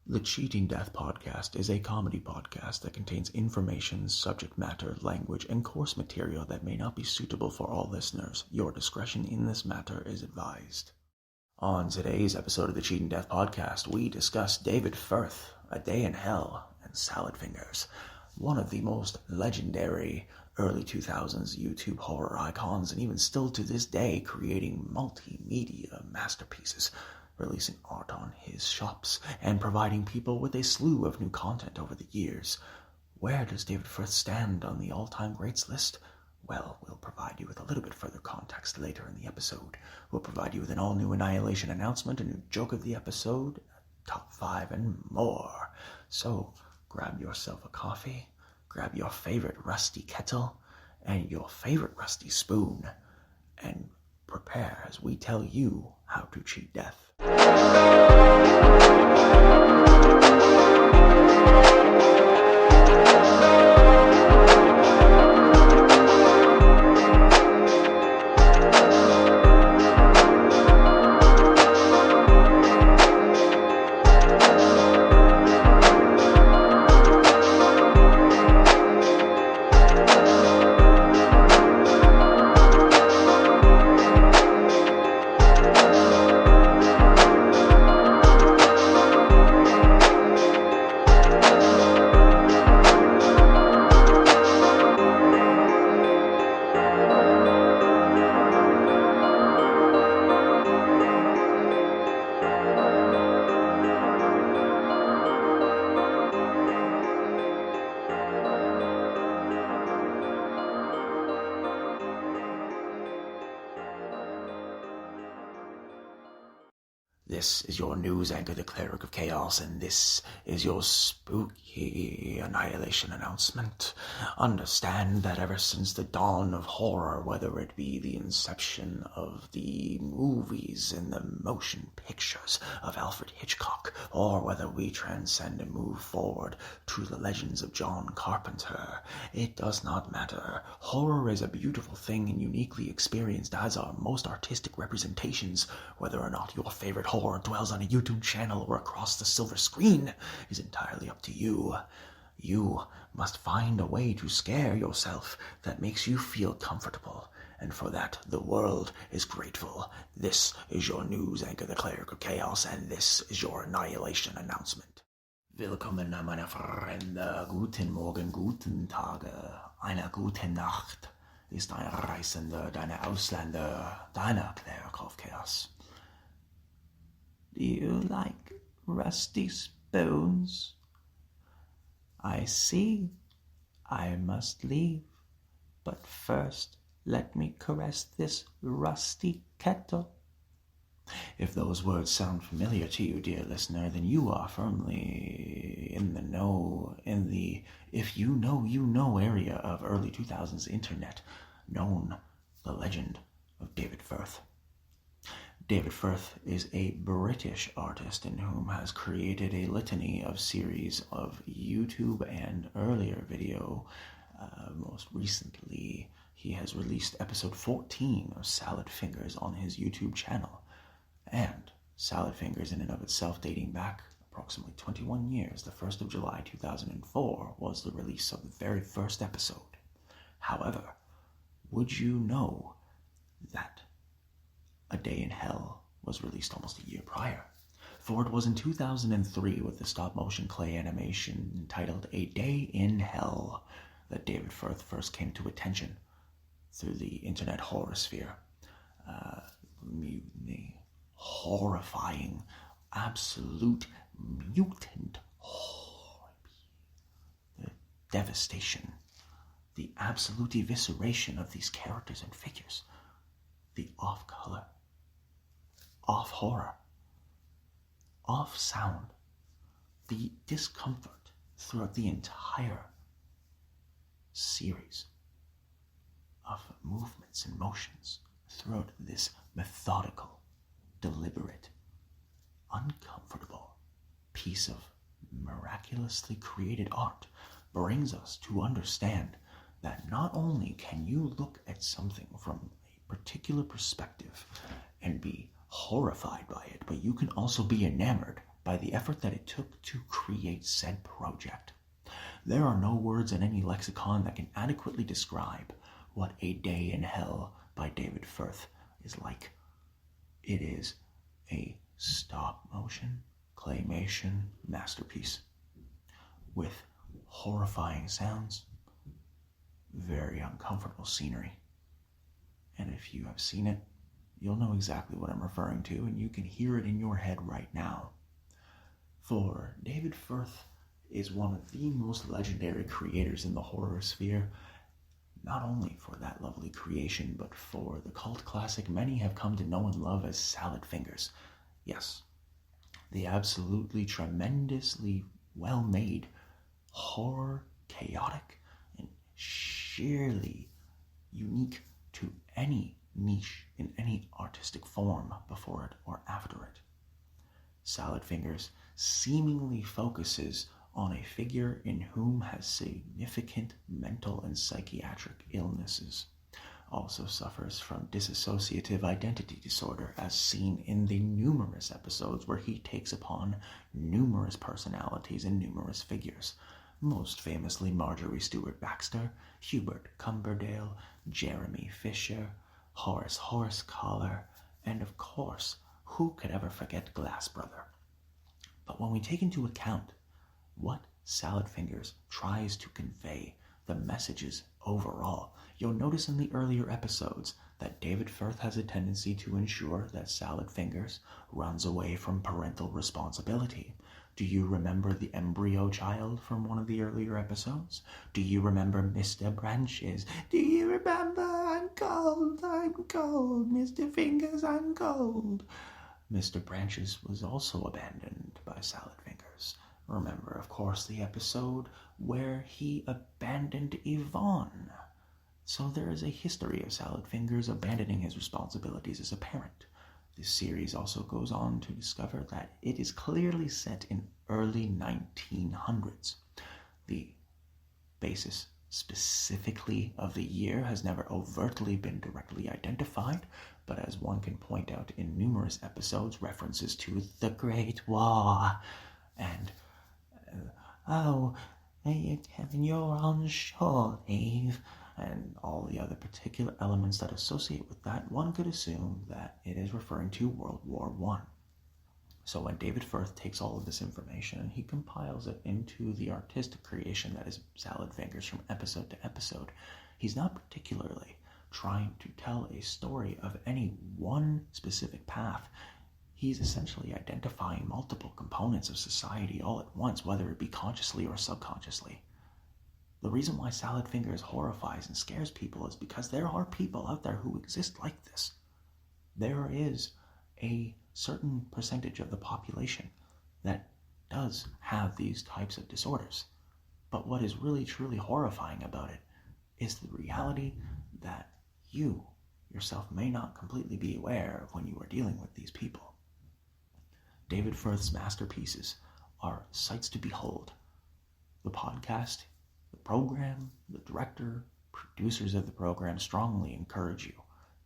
The Cheating Death podcast is a comedy podcast that contains information, subject matter, language, and course material that may not be suitable for all listeners. Your discretion in this matter is advised. On today's episode of the Cheating Death podcast, we discuss David Firth, A Day in Hell, and Salad Fingers, one of the most legendary early 2000s YouTube horror icons, and even still to this day creating multimedia masterpieces, releasing art on his shops, and providing people with a slew of new content over the years. Where does David Firth stand on the all-time greats list? Well, we'll provide you with a little bit further context later in the episode. We'll provide you with an all-new Annihilation Announcement, a new joke of the episode, top 5, and more. So, grab yourself a coffee, grab your favorite rusty kettle, and your favorite rusty spoon, and prepare as we tell you how to cheat death. This is your news anchor, the Cleric of Chaos, and this is your spooky Annihilation Announcement. Understand that ever since the dawn of horror, whether it be the inception of the movies and the motion pictures of Alfred Hitchcock, or whether we transcend and move forward to the legends of John Carpenter, it does not matter. Horror is a beautiful thing and uniquely experienced, as are most artistic representations. Whether or not your favorite horror dwells on a YouTube channel or across the silver screen is entirely up to you. You must find a way to scare yourself that makes you feel comfortable, and for that the world is grateful. This is your news anchor, the Cleric of Chaos, and this is your Annihilation Announcement. Willkommen, meine Freunde. Guten Morgen, guten Tage, eine gute Nacht. Ist ein Reisender, deine Ausländer, deiner Cleric of Chaos. Do you like rusty spoons? I see. I must leave. But first, let me caress this rusty kettle. If those words sound familiar to you, dear listener, then you are firmly in the know, in the if you know area of early 2000s internet, known the legend of David Firth. David Firth is a British artist in whom has created a litany of series of YouTube and earlier video. Most recently, he has released episode 14 of Salad Fingers on his YouTube channel. And Salad Fingers in and of itself, dating back approximately 21 years, the 1st of July 2004 was the release of the very first episode. However, would you know that A Day in Hell was released almost a year prior? For it was in 2003 with the stop-motion clay animation entitled A Day in Hell that David Firth first came to attention through the internet horror sphere. The horrifying, absolute mutant horror, the devastation, the absolute evisceration of these characters and figures, the off-color, off-horror, off-sound, the discomfort throughout the entire series of movements and motions throughout this methodical, deliberate, uncomfortable piece of miraculously created art brings us to understand that not only can you look at something from a particular perspective and be horrified by it, but you can also be enamored by the effort that it took to create said project. There are no words in any lexicon that can adequately describe what A Day in Hell by David Firth is like. It is a stop-motion, claymation masterpiece with horrifying sounds, very uncomfortable scenery. And if you have seen it, you'll know exactly what I'm referring to, and you can hear it in your head right now. For David Firth is one of the most legendary creators in the horror sphere, not only for that lovely creation, but for the cult classic many have come to know and love as Salad Fingers. Yes, the absolutely tremendously well-made, horror, chaotic, and sheerly unique to any niche in any artistic form before it or after it. Salad Fingers seemingly focuses on a figure in whom has significant mental and psychiatric illnesses, also suffers from dissociative identity disorder as seen in the numerous episodes where he takes upon numerous personalities and numerous figures, most famously Marjorie Stewart Baxter, Hubert Cumberdale, Jeremy Fisher, Horace Collar, and of course, who could ever forget Glass Brother? But when we take into account what Salad Fingers tries to convey, the messages overall, you'll notice in the earlier episodes that David Firth has a tendency to ensure that Salad Fingers runs away from parental responsibility. Do you remember the embryo child from one of the earlier episodes? Do you remember Mr. Branches? Do you remember I'm cold, Mr. Fingers, I'm cold? Mr. Branches was also abandoned by Salad Fingers. Remember, of course, the episode where he abandoned Yvonne. So there is a history of Salad Fingers abandoning his responsibilities as a parent. This series also goes on to discover that it is clearly set in early 1900s. The basis specifically of the year has never overtly been directly identified, but as one can point out in numerous episodes, references to the Great War and Kevin, you're on shore leave, and all the other particular elements that associate with that, one could assume that it is referring to World War I. So when David Firth takes all of this information and he compiles it into the artistic creation that is Salad Fingers from episode to episode, he's not particularly trying to tell a story of any one specific path. He's essentially identifying multiple components of society all at once, whether it be consciously or subconsciously. The reason why Salad Fingers horrifies and scares people is because there are people out there who exist like this. There is a certain percentage of the population that does have these types of disorders. But what is really truly horrifying about it is the reality that you yourself may not completely be aware of when you are dealing with these people. David Firth's masterpieces are sights to behold. The podcast, the program, the director, producers of the program strongly encourage you,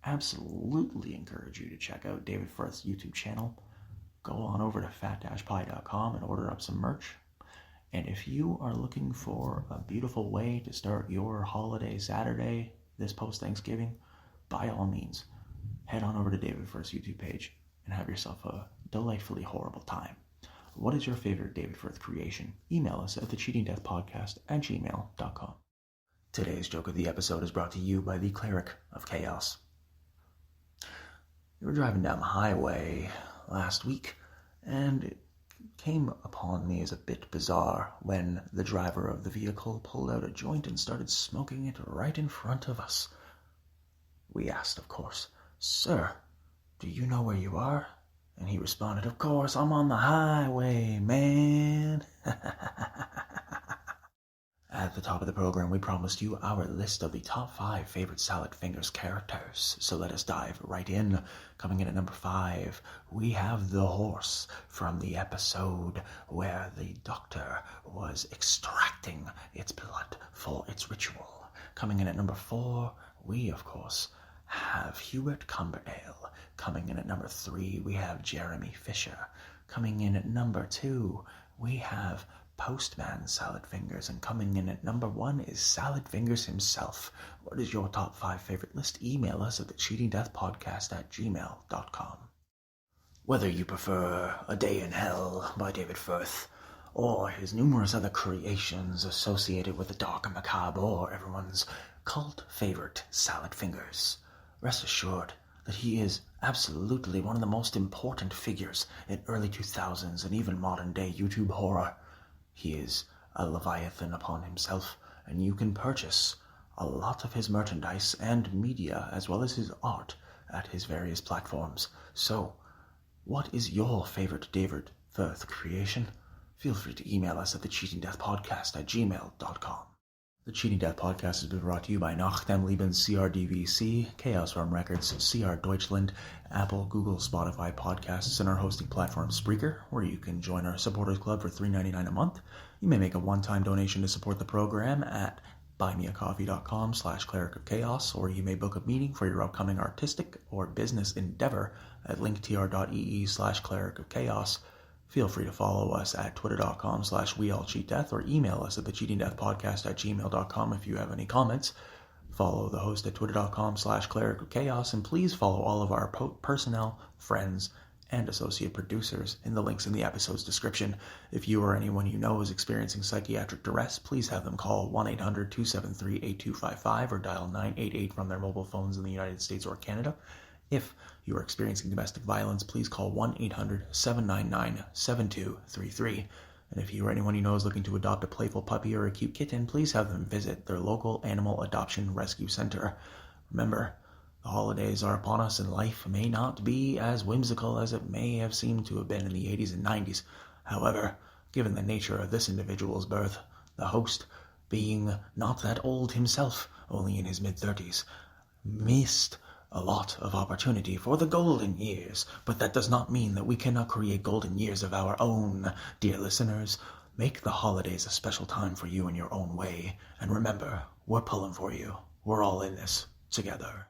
absolutely encourage you to check out David Firth's YouTube channel. Go on over to fat-pie.com and order up some merch. And if you are looking for a beautiful way to start your holiday Saturday, this post-Thanksgiving, by all means, head on over to David Firth's YouTube page and have yourself a delightfully horrible time. What is your favorite David Firth creation? Email us at thecheatingdeathpodcast@gmail.com. Today's joke of the episode is brought to you by the Cleric of Chaos. You were driving down the highway last week, and it came upon me as a bit bizarre when the driver of the vehicle pulled out a joint and started smoking it right in front of us. We asked, of course, "Sir, do you know where you are?" And he responded, "Of course, I'm on the highway, man." At the top of the program, we promised you our list of the top 5 favorite Salad Fingers characters. So let us dive right in. Coming in at number 5, we have the horse from the episode where the doctor was extracting its blood for its ritual. Coming in at number 4, we, of course, have Hubert Cumberdale. Coming in at number 3, we have Jeremy Fisher. Coming in at number 2, we have Postman Salad Fingers, and coming in at number 1 is Salad Fingers himself. What is your top 5 favorite list? Email us at thecheatingdeathpodcast@gmail.com. Whether you prefer A Day in Hell by David Firth, or his numerous other creations associated with the dark and macabre, or everyone's cult favorite, Salad Fingers, rest assured that he is absolutely one of the most important figures in early 2000s and even modern-day YouTube horror. He is a leviathan upon himself, and you can purchase a lot of his merchandise and media, as well as his art, at his various platforms. So, what is your favorite David Firth creation? Feel free to email us at thecheatingdeathpodcast@gmail.com. The Cheating Death Podcast has been brought to you by Nach dem Leben CRDVC, Chaos Realm Records, CR Deutschland, Apple, Google, Spotify podcasts, and our hosting platform Spreaker, where you can join our supporters club for $3.99 a month. You may make a one-time donation to support the program at buymeacoffee.com/Cleric of Chaos, or you may book a meeting for your upcoming artistic or business endeavor at linktr.ee/Cleric of Chaos. Feel free to follow us at twitter.com/weallcheatdeath or email us at thecheatingdeathpodcast@gmail.com if you have any comments. Follow the host at twitter.com/Cleric of Chaos, and please follow all of our personnel, friends, and associate producers in the links in the episode's description. If you or anyone you know is experiencing psychiatric duress, please have them call 1-800-273-8255 or dial 988 from their mobile phones in the United States or Canada. If you are experiencing domestic violence, please call 1-800-799-7233. And if you or anyone you know is looking to adopt a playful puppy or a cute kitten, please have them visit their local animal adoption rescue center. Remember, the holidays are upon us, and life may not be as whimsical as it may have seemed to have been in the 80s and 90s. However, given the nature of this individual's birth, the host, being not that old himself, only in his mid-30s, missed a lot of opportunity for the golden years, but that does not mean that we cannot create golden years of our own. Dear listeners, make the holidays a special time for you in your own way, and remember, we're pulling for you. We're all in this together.